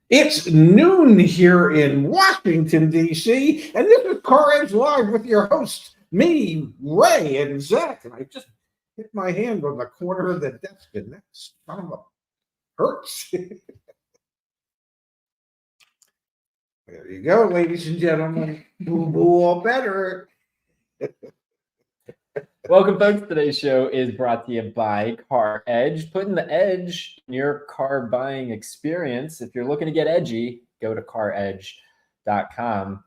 It's noon here in Washington, D.C., and this is CarEdge Live with your hosts, me, Ray, and Zach. And I just hit my hand on the corner of the desk, and that son of a hurts. There you go, ladies and gentlemen. Boo boo all better. Welcome, folks. Today's show is brought to you by CarEdge, putting the edge in your car buying experience. If you're looking to get edgy, go to CarEdge.com.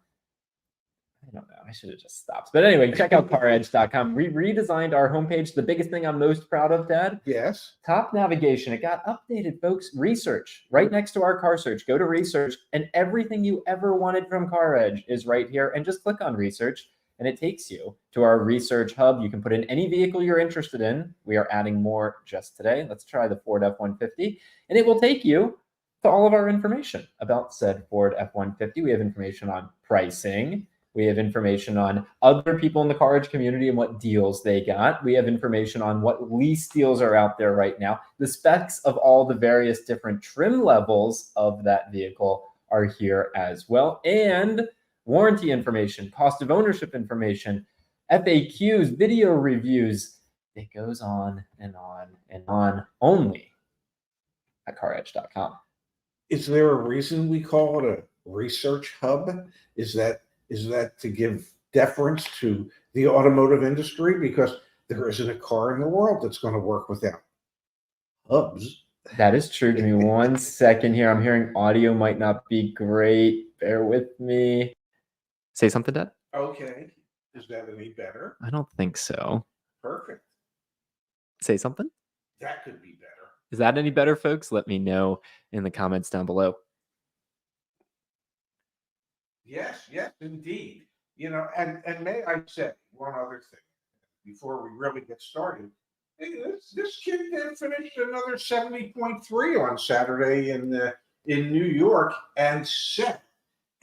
I don't know. I should have just stopped. But anyway, check out CarEdge.com. We redesigned our homepage. The biggest thing I'm most proud of, Dad? Yes. Top navigation. It got updated, folks. Research. Right next to our car search. Go to research, and everything you ever wanted from CarEdge is right here. And just click on research, and it takes you to our research hub. You can put in any vehicle you're interested in. We are adding more just today. Let's try the Ford F-150, and it will take you to all of our information about said Ford F-150. We have information on pricing. We have information on other people in the CarEdge community and what deals they got. We have information on what lease deals are out there right now. The specs of all the various different trim levels of that vehicle are here as well. And warranty information, cost of ownership information, FAQs, video reviews. It goes on and on and on, only at CarEdge.com. Is there a reason we call it a research hub? Is that to give deference to the automotive industry? Because there isn't a car in the world that's going to work without hubs. That is true. Give me 1 second here. I'm hearing audio might not be great. Bear with me. Say something, Dad? Okay. Is that any better? I don't think so. Perfect. Say something? That could be better. Is that any better, folks? Let me know in the comments down below. Yes, indeed. You know, and may I say one other thing before we really get started. Hey, this kid finished another 70.3 on Saturday in New York and set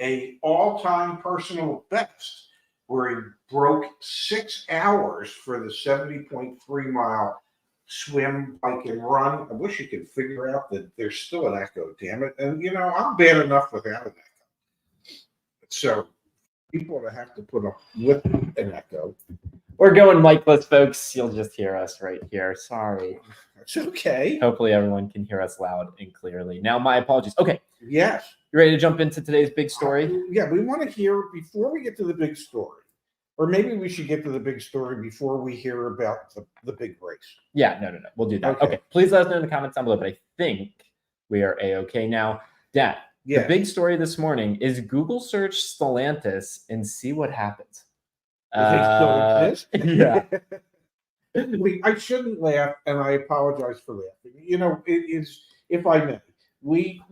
a all-time personal best where he broke 6 hours for the 70.3 mile swim, bike, and run. I wish you could figure out that there's still an echo, damn it. And, you know, I'm bad enough without an echo. So people that have to put up with an echo. We're going mic-less, folks. You'll just hear us right here. Sorry. It's okay. Hopefully everyone can hear us loud and clearly. Now, my apologies. Okay. Yes. You ready to jump into today's big story? Yeah, we want to hear, before we get to the big story, or maybe we should get to the big story before we hear about the big race. Yeah, no. We'll do that. Okay. Please let us know in the comments down below, but I think we are A-okay now. Dad, the big story this morning is Google search Stellantis and see what happens. They still exist? Yeah. I shouldn't laugh, and I apologize for laughing. You know, it is, if I may, we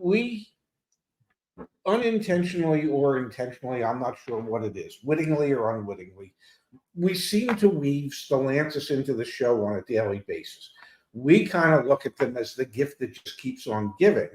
unintentionally or intentionally, I'm not sure what it is, wittingly or unwittingly, we seem to weave Stellantis into the show on a daily basis. We kind of look at them as the gift that just keeps on giving.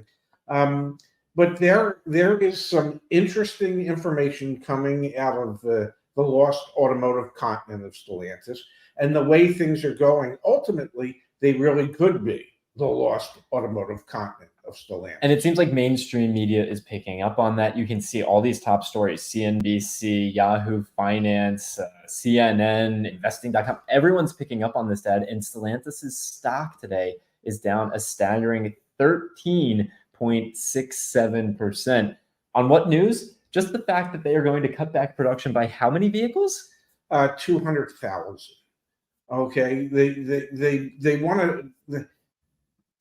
But there is some interesting information coming out of the lost automotive continent of Stellantis, and the way things are going, ultimately, they really could be the lost automotive continent of Stellantis. And it seems like mainstream media is picking up on that. You can see all these top stories, CNBC, Yahoo Finance, CNN, investing.com. Everyone's picking up on this, Dad. And Stellantis' stock today is down a staggering 13.67%. On what news? Just the fact that they are going to cut back production by how many vehicles? 200,000. Okay, they want to.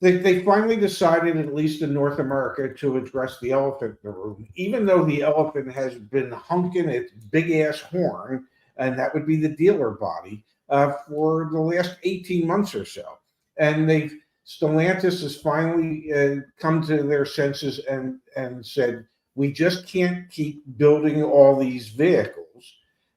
They finally decided, at least in North America, to address the elephant in the room, even though the elephant has been honking its big ass horn, and that would be the dealer body, for the last 18 months or so. And Stellantis has finally come to their senses and said, we just can't keep building all these vehicles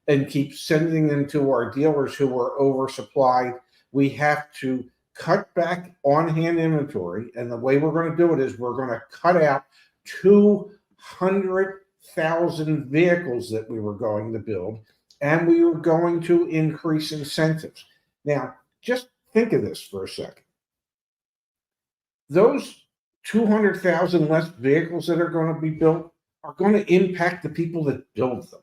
and keep sending them to our dealers who are oversupplied. We have to cut back on-hand inventory, and the way we're going to do it is we're going to cut out 200,000 vehicles that we were going to build, and we were going to increase incentives. Now, just think of this for a second. Those 200,000 less vehicles that are going to be built are going to impact the people that build them,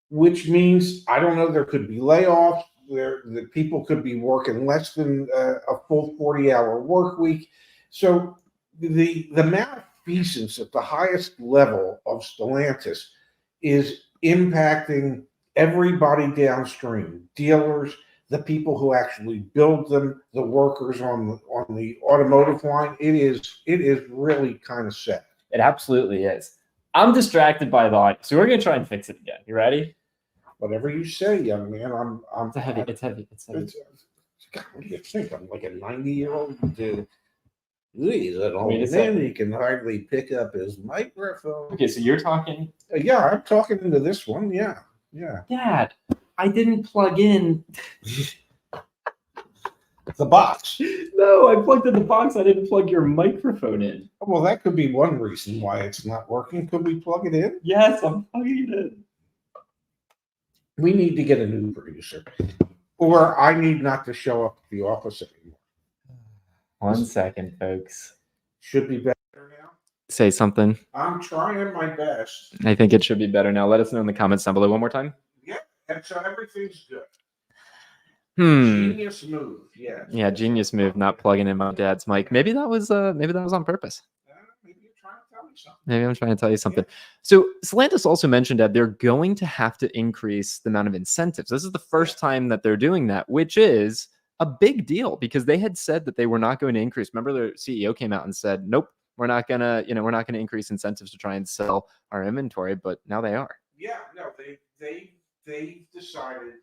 which means, I don't know, there could be layoffs. The people could be working less than a full 40-hour work week. So the malfeasance at the highest level of Stellantis is impacting everybody downstream, dealers, the people who actually build them, the workers on the automotive line. It is really kind of sad. It absolutely is. I'm distracted by the audio, so we're gonna try and fix it again. You ready? Whatever you say, young man. It's heavy. It's heavy. God, what do you think? I'm like a 90-year-old dude. He's an old Wait a man. second. He can hardly pick up his microphone. Okay, so you're talking. Yeah, I'm talking into this one. Yeah. Dad, I didn't plug in. The box. No, I plugged in the box. I didn't plug your microphone in. Well, that could be one reason why it's not working. Could we plug it in? Yes, I'm plugging it in. We need to get a new producer, or I need not to show up at the office anymore. 1 second, folks. Should be better now. Say something. I'm trying my best. I think it should be better now. Let us know in the comments down below one more time. Yeah, and so everything's good. Hmm. Genius move. Yeah. Yeah, genius move, not plugging in my dad's mic. Maybe that was on purpose. Maybe you're trying to tell me something. Maybe I'm trying to tell you something. So Stellantis also mentioned that they're going to have to increase the amount of incentives. This is the first time that they're doing that, which is a big deal because they had said that they were not going to increase. Remember, their CEO came out and said, "Nope, we're not gonna increase incentives to try and sell our inventory." But now they are. Yeah, no, they decided.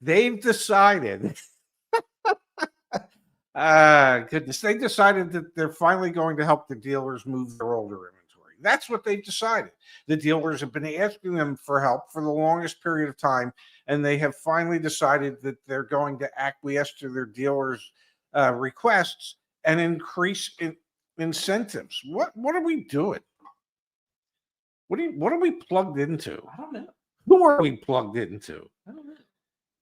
They've decided. Goodness, they decided that they're finally going to help the dealers move their older inventory. That's what they decided. The dealers have been asking them for help for the longest period of time, and they have finally decided that they're going to acquiesce to their dealers' requests and increase incentives. What are we doing? What are we plugged into? I don't know. Who are we plugged into? I don't know.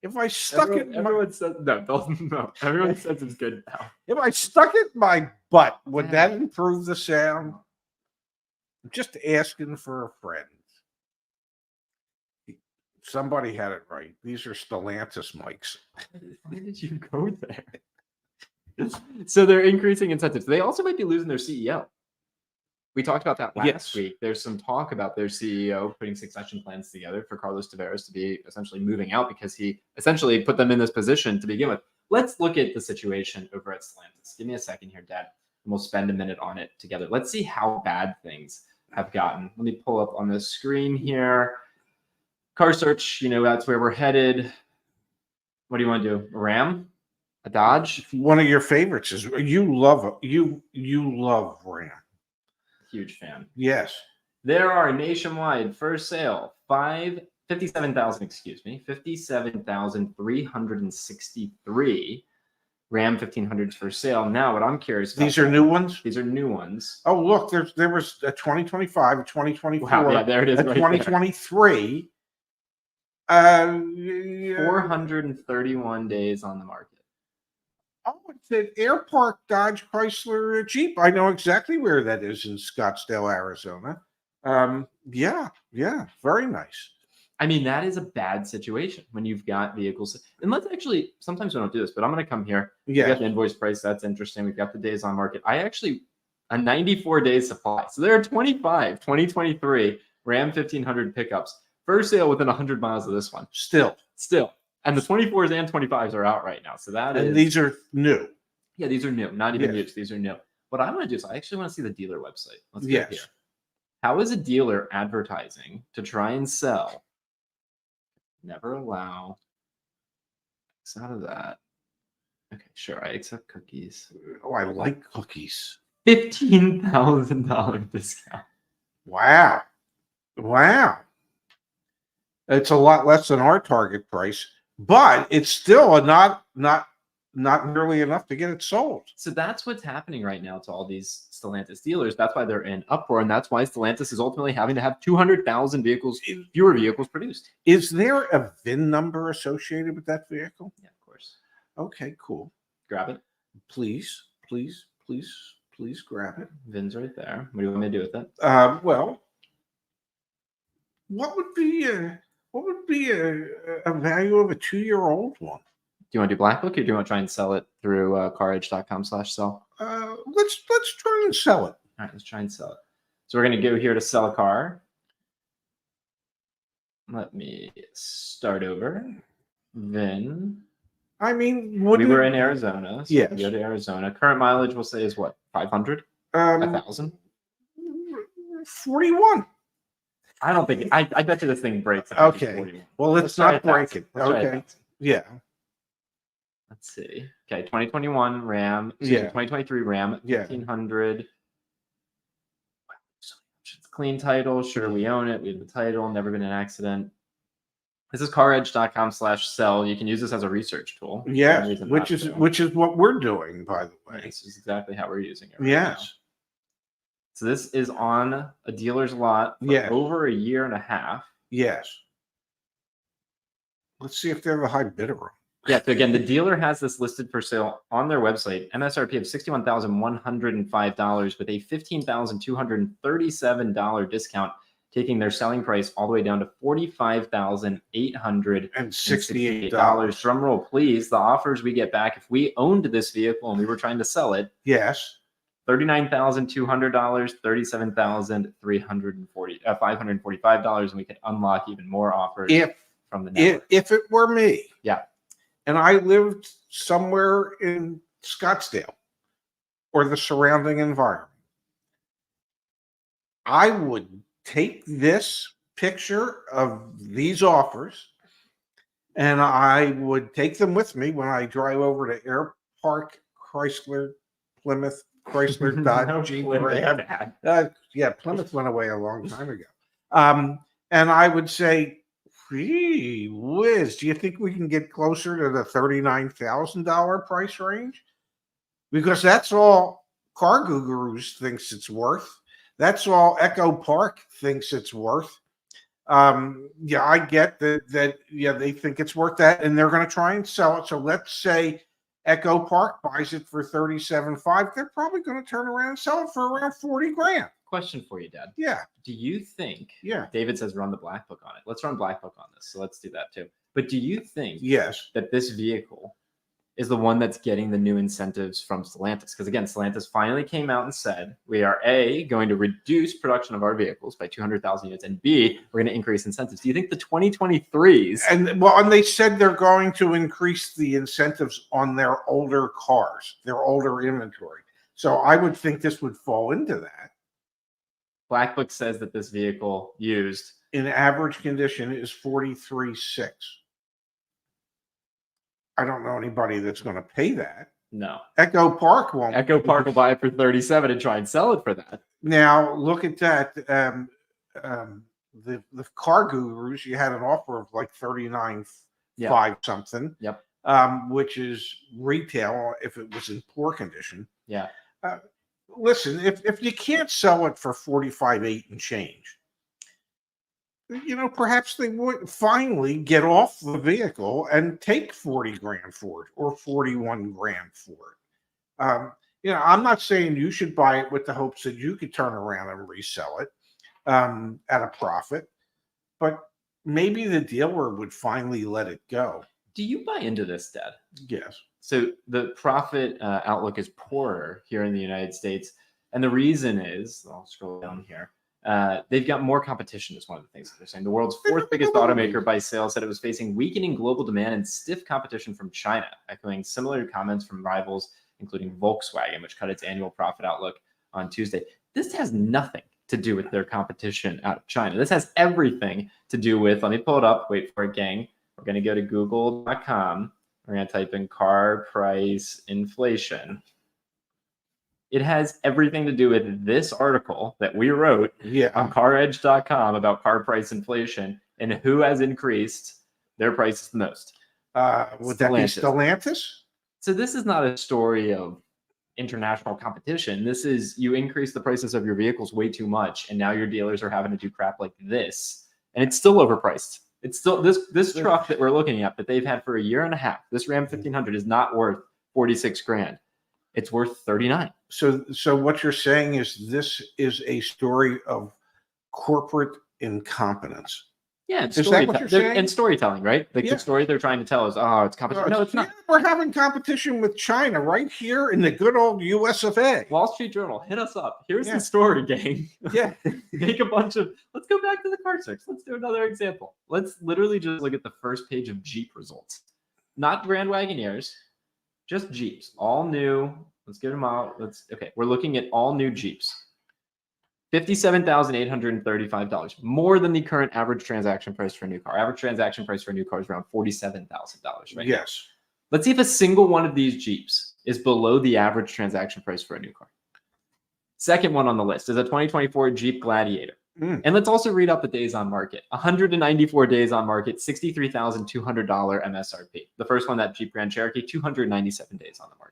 If I stuck Everyone says no. Everyone says it's good now. If I stuck it in my butt, would that improve the sound? I'm just asking for a friend. Somebody had it right. These are Stellantis mics. Why did you go there? So they're increasing incentives. They also might be losing their CEO. We talked about that last week. There's some talk about their CEO putting succession plans together for Carlos Tavares to be essentially moving out because he essentially put them in this position to begin with. Let's look at the situation over at Stellantis. Give me a second here, Dad, and we'll spend a minute on it together. Let's see how bad things have gotten. Let me pull up on the screen here. Car search, that's where we're headed. What do you want to do? A Ram? A Dodge? One of your favorites is you love Ram. Huge fan. Yes. There are nationwide for sale 57,363 Ram 1500s for sale. Now, what I'm curious about. These are new ones? These are new ones. Oh, look, there was a 2025, a 2024, wow, yeah, there it is. A 2023. 431 days on the market. Oh, it's an Air Park Dodge Chrysler Jeep. I know exactly where that is in Scottsdale, Arizona. Yeah, very nice. I mean, that is a bad situation when you've got vehicles. And let's actually, sometimes we don't do this, but I'm going to come here. Yeah. We got the invoice price. That's interesting. We've got the days on market. A 94-day supply. So there are 2023 Ram 1500 pickups for sale within 100 miles of this one. Still. And the 24s and 25s are out right now. So and these are new. Yeah, these are new. Not even used. These are new. What I want to do is I actually want to see the dealer website. Let's get here. How is a dealer advertising to try and sell? Never allow. X out of that. Okay, sure. I accept cookies. Oh, I like cookies. $15,000 discount. Wow. It's a lot less than our target price, but it's still a not not nearly enough to get it sold. So that's what's happening right now to all these Stellantis dealers. That's why they're in uproar, and that's why Stellantis is ultimately having to have 200,000 fewer vehicles produced. Is there a VIN number associated with that vehicle? Yeah, of course. Okay, cool. Grab it. Please grab it. VIN's right there. What do you want me to do with it? Well, what would be a value of a 2-year-old one? Do you want to do Black Book, or do you want to try and sell it through CarEdge.com/sell? Let's try and sell it. All right, let's try and sell it. So we're going to go here to sell a car. Let me start over. VIN. I mean, We were in Arizona. So yes. We go to Arizona. Current mileage, we'll say, is what? 500? 1,000? 41. I don't think. I bet you this thing breaks. Okay. 41. Well, let's not break it. Let's try Okay. 1,000. Yeah. Let's see. Okay, 2021 Ram. Yeah. 2023 Ram. Yeah. 1,500. It's clean title. Sure, we own it. We have the title. Never been an accident. This is CarEdge.com/sell. You can use this as a research tool. Yes, No reason which not is to. which is what we're doing, by the way. This is exactly how we're using it. Right Yes. now. So this is on a dealer's lot for Yes. over a year and a half. Yes. Let's see if they have a high bidder. Yeah. So again, the dealer has this listed for sale on their website. MSRP of $61,105 with a $15,237 discount, taking their selling price all the way down to $45,868. Drum roll, please. The offers we get back if we owned this vehicle and we were trying to sell it. Yes. $39,200, $37,545, and we could unlock even more offers from the network. If it were me, Yeah. and I lived somewhere in Scottsdale or the surrounding environment, I would take this picture of these offers and I would take them with me when I drive over to Air Park, Chrysler, Plymouth, Chrysler, Dodge, Jeep, Ram. Yeah, Plymouth went away a long time ago. And I would say, gee whiz, do you think we can get closer to the $39,000 price range? Because that's all Car Gurus thinks it's worth. That's all Echo Park thinks it's worth. Yeah, I get that. Yeah, they think it's worth that, and they're going to try and sell it. So let's say Echo Park buys it for $37,500. They're probably going to turn around and sell it for around $40,000. Question for you, Dad. Yeah. Do you think? Yeah. David says run the Black Book on it. Let's run Black Book on this. So let's do that too. But do you think? Yes. That this vehicle is the one that's getting the new incentives from Stellantis? Because again, Stellantis finally came out and said, we are A, going to reduce production of our vehicles by 200,000 units, and B, we're going to increase incentives. Do you think the 2023s... And they said they're going to increase the incentives on their older cars, their older inventory. So I would think this would fall into that. Black Book says that this vehicle used in average condition is 43,600. I don't know anybody that's going to pay that. No. Echo Park won't. Echo Park will buy it for 37 and try and sell it for that. Now look at that. The Car Gurus, you had an offer of like 39,500 something. Yep. Which is retail if it was in poor condition. Yeah. Listen, if you can't sell it for 45,800 and change, perhaps they would finally get off the vehicle and take $40,000 for it or $41,000 for it. I'm not saying you should buy it with the hopes that you could turn around and resell it at a profit, but maybe the dealer would finally let it go. Do you buy into this, Dad? Yes. So the profit outlook is poorer here in the United States. And the reason is, I'll scroll down here, they've got more competition is one of the things that they're saying. The world's fourth biggest automaker by sales said it was facing weakening global demand and stiff competition from China, echoing similar comments from rivals, including Volkswagen, which cut its annual profit outlook on Tuesday. This has nothing to do with their competition out of China. This has everything to do with, let me pull it up, wait for it, gang. We're going to go to google.com. We're going to type in car price inflation. It has everything to do with this article that we wrote on CarEdge.com about car price inflation and who has increased their prices the most. Would that be Stellantis? So this is not a story of international competition. This is you increase the prices of your vehicles way too much, and now your dealers are having to do crap like this, and it's still overpriced. It's still this truck that we're looking at that they've had for a year and a half. This Ram 1500 is not worth 46 grand. It's worth 39. So what you're saying is this is a story of corporate incompetence. Yeah, and Is that what you're saying? and storytelling, right? Like Yeah. the story they're trying to tell is, oh, it's competition. No, it's not. We're having competition with China right here in the good old US of A. Wall Street Journal, hit us up. Here's Yeah. the story, gang. Yeah. Make a bunch of. Let's go back to the car search. Let's do another example. Let's literally just look at the first page of Jeep results. Not Grand Wagoneers, just Jeeps, all new. Let's get them out. Okay. We're looking at all new Jeeps. $57,835, more than the current average transaction price for a new car. Average transaction price for a new car is around $47,000, right? Yes. Let's see if a single one of these Jeeps is below the average transaction price for a new car. Second one on the list is a 2024 Jeep Gladiator. And let's also read out the days on market. 194 days on market, $63,200 MSRP. The first one, that Jeep Grand Cherokee, 297 days on the market.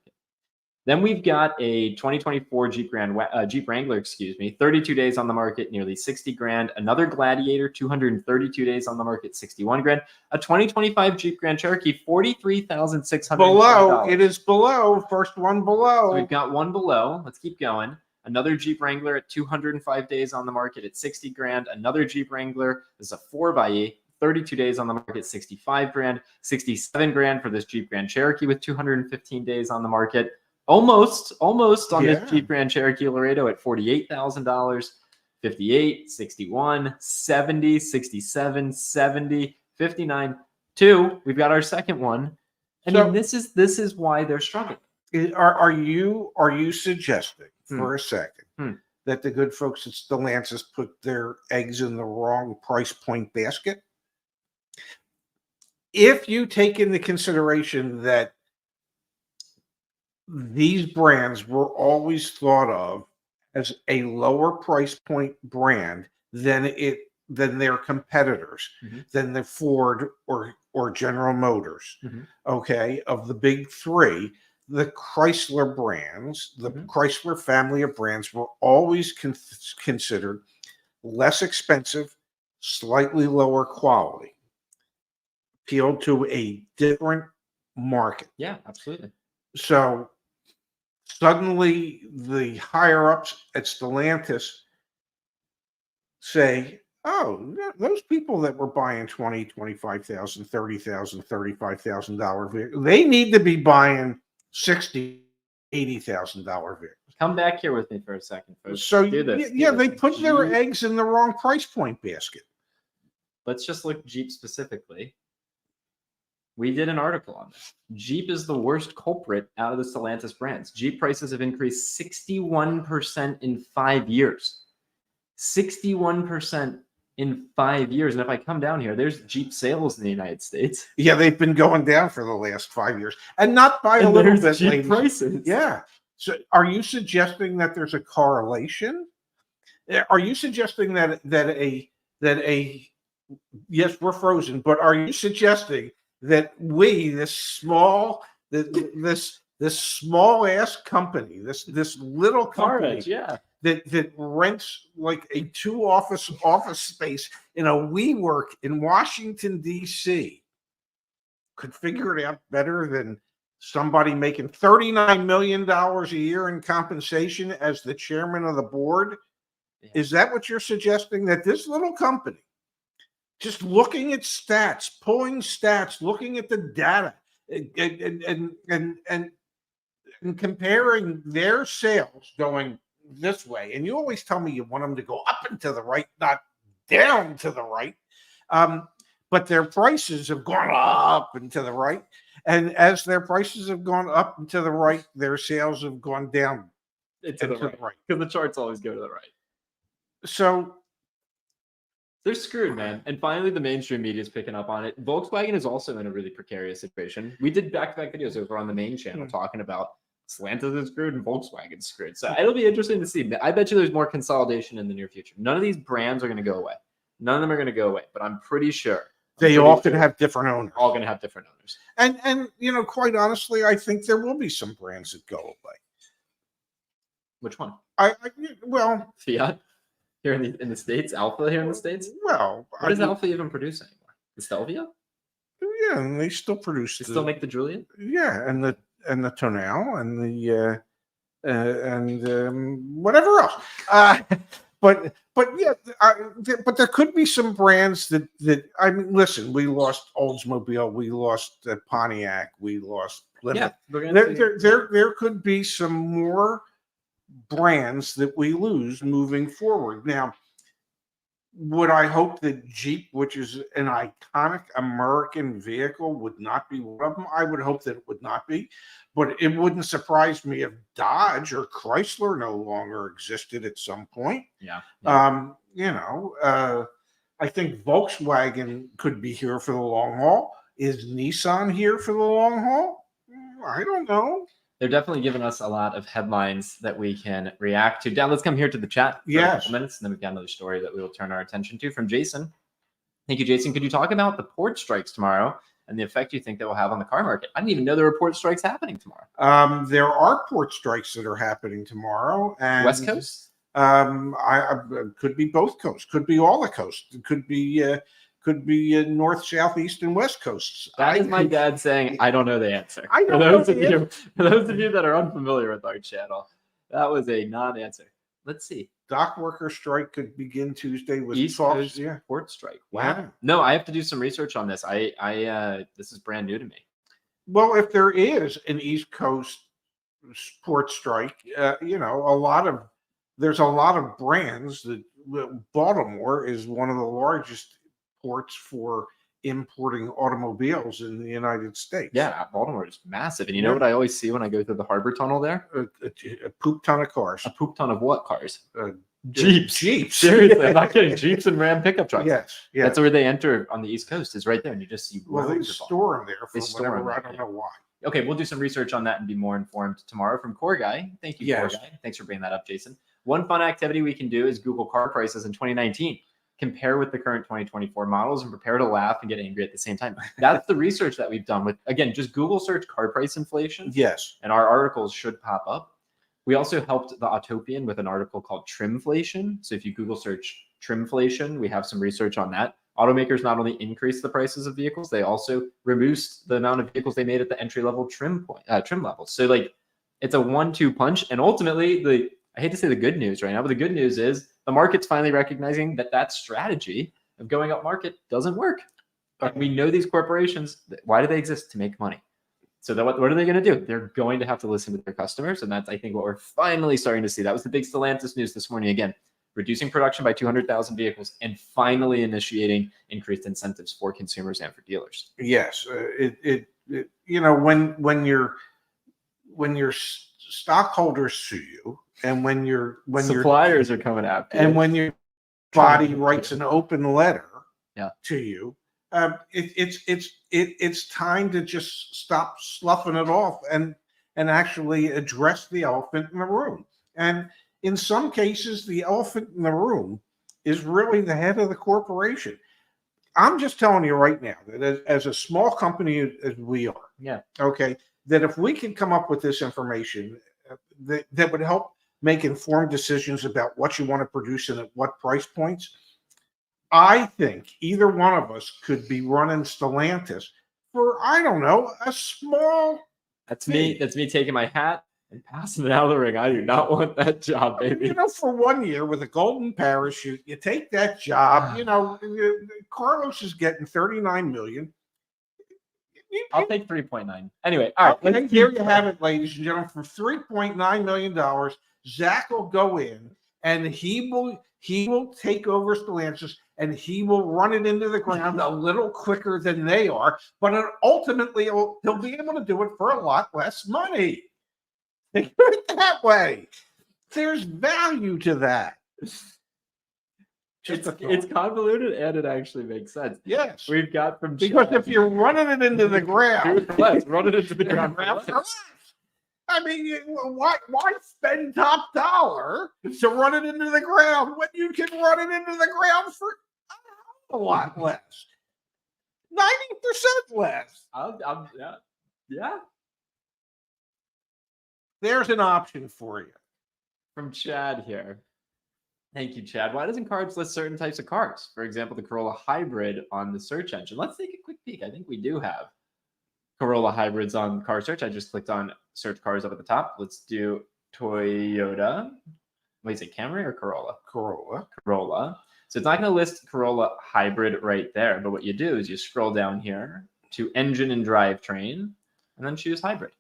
Then we've got a 2024 Jeep Wrangler, 32 days on the market, nearly 60 grand. Another Gladiator, 232 days on the market, 61 grand. A 2025 Jeep Grand Cherokee, $43,600. Below, it is below, first one below. So we've got one below. Let's keep going. Another Jeep Wrangler at 205 days on the market at 60 grand. Another Jeep Wrangler, this is a 4xe, 32 days on the market, 65 grand. 67 grand for this Jeep Grand Cherokee with 215 days on the market. Almost on this Jeep Grand Cherokee Laredo at $48,000, 58, 61, 70, 67, 70, 59, 2. We've got our second one. I mean, this is why they're struggling. Are you suggesting for a second that the good folks at Stellantis put their eggs in the wrong price point basket? If you take into consideration that these brands were always thought of as a lower price point brand than their competitors, than the Ford or General Motors, okay, of the big three, the Chrysler brands, the Chrysler family of brands were always considered less expensive, slightly lower quality, appealed to a different market. Yeah, absolutely. So suddenly the higher ups at Stellantis say, oh, those people that were buying $20,000, $25,000, $30,000, $35,000 vehicles, they need to be buying $60,000, $80,000 vehicles. Come back here with me for a second, folks. So they put their eggs in the wrong price point basket. Let's just look Jeep specifically. We did an article on this. Jeep is the worst culprit out of the Stellantis brands. Jeep prices have increased 61% in 5 years. 61% in 5 years. And if I come down here, there's Jeep sales in the United States. Yeah, they've been going down for the last 5 years. And not by a little bit, Jeep ladies. prices. Yeah. So are you suggesting that there's a correlation? Are you suggesting that a yes, we're frozen, but are you suggesting that this small ass company, this little company, CarEdge, that rents like a 2 office space in a WeWork in Washington D.C. could figure it out better than somebody making $39 million a year in compensation as the chairman of the board? Yeah. Is that what you're suggesting? That this little company, just looking at stats, pulling stats, looking at the data, and comparing their sales going this way, and you always tell me you want them to go up and to the right, not down to the right, but their prices have gone up and to the right, and as their prices have gone up and to the right, their sales have gone down to the right. Because the charts always go to the right. So they're screwed, man. And finally, the mainstream media is picking up on it. Volkswagen is also in a really precarious situation. We did back-to-back videos over on the main channel talking about Stellantis is screwed and Volkswagen is screwed. So it'll be interesting to see. I bet you there's more consolidation in the near future. None of these brands are going to go away. None of them are going to go away. But I'm pretty sure They all could have different owners. All going to have different owners. And quite honestly, I think there will be some brands that go away. Which one? Well, Fiat here in the States, Alpha here in the States. Well, what does Alpha even produce anymore? The Stelvio? Yeah, and they still produce. They still make the Julian. Yeah, and the Tonale and the whatever else. But yeah, but there could be some brands that I mean. Listen, we lost Oldsmobile, we lost Pontiac, we lost Plymouth. Yeah, there could be some more brands that we lose moving forward. Now, would I hope that Jeep, which is an iconic American vehicle, would not be one of them? I would hope that it would not be, but it wouldn't surprise me if Dodge or Chrysler no longer existed at some point. Yeah. I think Volkswagen could be here for the long haul. Is Nissan here for the long haul? I don't know. They're definitely giving us a lot of headlines that we can react to. Dan, let's come here to the chat for a couple minutes, and then we've got another story that we will turn our attention to from Jason. Thank you, Jason. Could you talk about the port strikes tomorrow and the effect you think that will have on the car market? I didn't even know there were port strikes happening tomorrow. There are port strikes that are happening tomorrow. And West Coast? I could be both coasts. Could be all the coasts. It could be north, south, east, and west coasts. That is my dad saying, I don't know the answer. I don't know the answer. For those of you that are unfamiliar with our channel, that was a non-answer. Let's see. Dock worker strike could begin Tuesday with East Coast port strike. Wow. Yeah. No, I have to do some research on this. This is brand new to me. Well, if there is an East Coast port strike, there's a lot of brands that Baltimore is one of the largest ports for importing automobiles in the United States. Yeah, Baltimore is massive. And you know what I always see when I go through the harbor tunnel there? A poop ton of cars. A poop ton of what cars? Jeeps. Seriously, I'm not kidding. Jeeps and Ram pickup trucks. Yes. That's where they enter on the East Coast, is right there. And you just see they store them there for whatever. I don't know why. Okay, we'll do some research on that and be more informed tomorrow from Core Guy. Thank you, Core Guy. Thanks for bringing that up, Jason. One fun activity we can do is Google car prices in 2019. Compare with the current 2024 models and prepare to laugh and get angry at the same time. That's the research that we've done with, again, just Google search car price inflation. Yes. And our articles should pop up. We also helped the Autopian with an article called Trimflation. So if you Google search Trimflation, we have some research on that. Automakers not only increased the prices of vehicles, they also reduced the amount of vehicles they made at the entry-level trim levels. So like it's a 1-2 punch. And ultimately, I hate to say the good news right now, but the good news is the market's finally recognizing that strategy of going up market doesn't work. And we know these corporations, why do they exist? To make money. So what are they going to do? They're going to have to listen to their customers. And that's, I think, what we're finally starting to see. That was the big Stellantis news this morning. Again, reducing production by 200,000 vehicles and finally initiating increased incentives for consumers and for dealers. Yes. When your stockholders sue you, and when suppliers are coming after you, and when your body writes an open letter to you, it's time to just stop sloughing it off and actually address the elephant in the room. And in some cases, the elephant in the room is really the head of the corporation. I'm just telling you right now that as a small company as we are, that if we can come up with this information that would help make informed decisions about what you want to produce and at what price points, I think either one of us could be running Stellantis for, I don't know, a small. That's me taking my hat and passing it out of the ring. I do not want that job, baby. For 1 year with a golden parachute, you take that job. Carlos is getting $39 million. I'll take 3.9. Anyway, all right. Okay, here you have it, ladies and gentlemen. For $3.9 million, Zach will go in and he will take over Stellantis and he will run it into the ground a little quicker than they are. But ultimately, he'll be able to do it for a lot less money. Think of it that way. There's value to that. It's convoluted and it actually makes sense. Yes. We've got from because if you're running it into the ground, run it into the ground. I mean, why spend top dollar to run it into the ground when you can run it into the ground for a lot less? 90% less. Yeah. There's an option for you. From Chad here. Thank you, Chad. Why doesn't CarEdge list certain types of cars? For example, the Corolla Hybrid on the search engine. Let's take a quick peek. I think we do have Corolla Hybrids on car search. I just clicked on search cars up at the top. Let's do Toyota. Wait, is it Camry or Corolla? Corolla. So it's not going to list Corolla Hybrid right there, but what you do is you scroll down here to engine and drivetrain and then choose hybrid.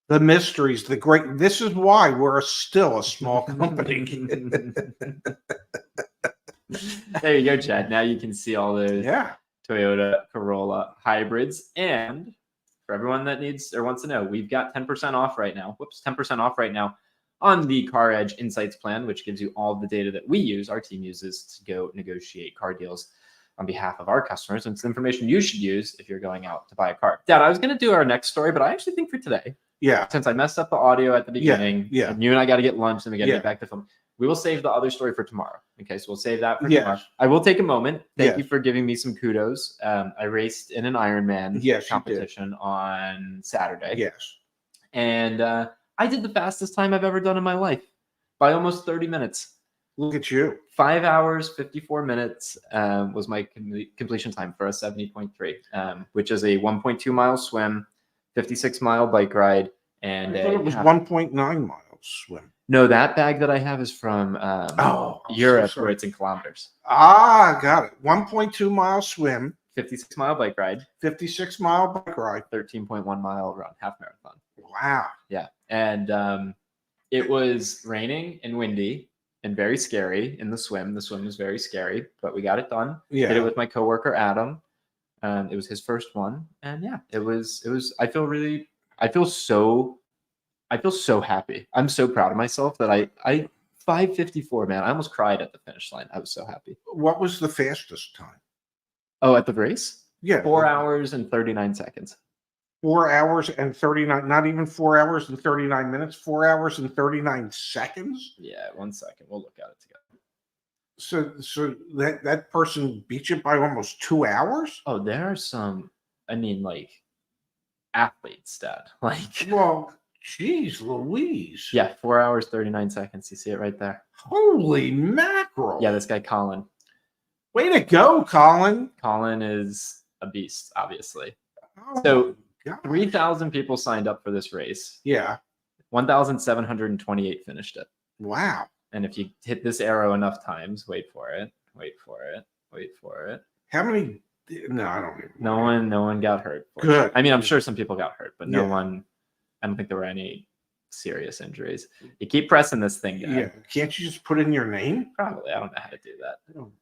The mysteries, the great. This is why we're still a small company. There you go, Chad. Now you can see all those Toyota Corolla hybrids. And for everyone that needs or wants to know, we've got 10% off right now. 10% off right now on the CarEdge Insights plan, which gives you all the data that we use, our team uses to go negotiate car deals on behalf of our customers. And it's information you should use if you're going out to buy a car. Dad, I was going to do our next story, but I actually think for today, since I messed up the audio at the beginning, and you and I got to get lunch and we got to get back to film, we will save the other story for tomorrow. Okay, so we'll save that for tomorrow. I will take a moment. Thank you for giving me some kudos. I raced in an Ironman competition on Saturday. And I did the fastest time I've ever done in my life by almost 30 minutes. Look at you. 5 hours, 54 minutes was my completion time for a 70.3, which is a 1.2 mile swim, 56-mile bike ride, and I thought it was 1.9 miles swim. No, that bag that I have is from Europe, where it's in kilometers. Got it. 1.2 mile swim, 56-mile bike ride, 56-mile bike ride, 13.1 mile run, half marathon. Wow. Yeah, and it was raining and windy and very scary in the swim. The swim was very scary, but we got it done. Did it with my coworker Adam. It was his first one, and it was. I feel so happy. I'm so proud of myself that I 5:54, man. I almost cried at the finish line. I was so happy. What was the fastest time? Oh, at the race? 4 hours and 39 seconds. 4 hours and 39, not even 4 hours and 39 minutes, 4 hours and 39 seconds? Yeah, 1 second. We'll look at it together. So that person beat you by almost 2 hours? Oh, there are some, athletes, Dad. Well, geez Louise. Yeah, 4 hours, 39 seconds. You see it right there. Holy mackerel. Yeah, this guy, Colin. Way to go, Colin. Colin is a beast, obviously. Oh, so 3,000 people signed up for this race. Yeah. 1,728 finished it. Wow. And if you hit this arrow enough times, wait for it. How many? No, I don't even know. No one got hurt. Good. I mean, I'm sure some people got hurt, but no one, I don't think there were any serious injuries. You keep pressing this thing down. Yeah. Can't you just put in your name? Probably. I don't know how to do that.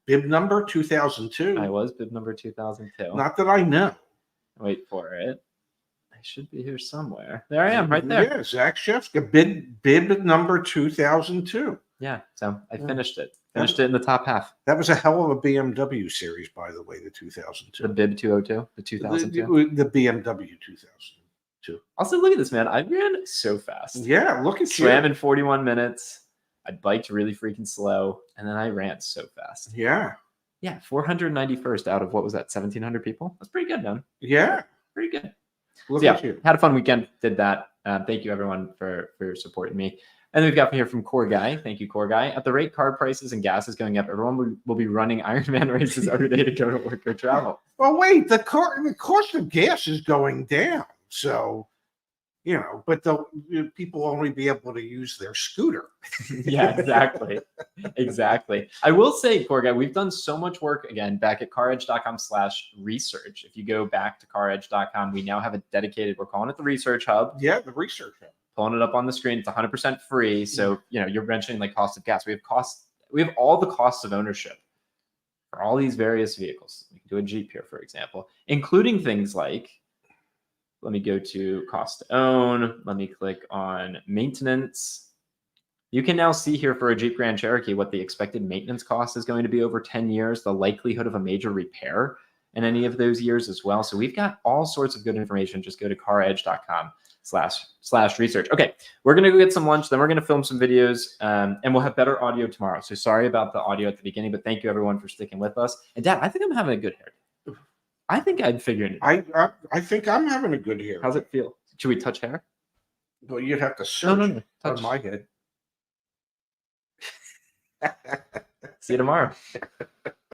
Bib number 2002. I was bib number 2002. Not that I know. Wait for it. I should be here somewhere. There I am, right there. Yeah, Zach Shefka, bib number 2002. Yeah, so I finished it. Finished it in the top half. That was a hell of a BMW series, by the way, the 2002. The bib 202, the 2002. The BMW 2002. Also, look at this, man. I ran so fast. Yeah, look at you. Swam in 41 minutes. I biked really freaking slow, and then I ran so fast. Yeah. Yeah, 491st out of, what was that, 1,700 people? That's pretty good, man. Yeah. Pretty good. Look at you. Had a fun weekend. Did that. Thank you, everyone, for supporting me. And then we've got here from Core Guy. Thank you, Core Guy. At the rate car prices and gas is going up, everyone will be running Ironman races every day to go to work or travel. Well, wait, the cost of gas is going down. So, but people only be able to use their scooter. Yeah, exactly. Exactly. I will say, Core Guy, we've done so much work, again, back at caredge.com/research. If you go back to caredge.com, we now have a dedicated, we're calling it the Research Hub. Yeah, the Research Hub. Pulling it up on the screen. It's 100% free. So, you're mentioning cost of gas. We have all the costs of ownership for all these various vehicles. We can do a Jeep here, for example, including things like, let me go to cost to own. Let me click on maintenance. You can now see here for a Jeep Grand Cherokee what the expected maintenance cost is going to be over 10 years, the likelihood of a major repair in any of those years as well. So we've got all sorts of good information. Just go to caredge.com/research. Okay, we're going to go get some lunch. Then we're going to film some videos and we'll have better audio tomorrow. So sorry about the audio at the beginning, but thank you everyone for sticking with us. And Dad, I think I'm having a good hair. I think I'd figured it. I think I'm having a good hair. How's it feel? Should we touch hair? Well, you'd have to search No. on Touch. my head. See you tomorrow.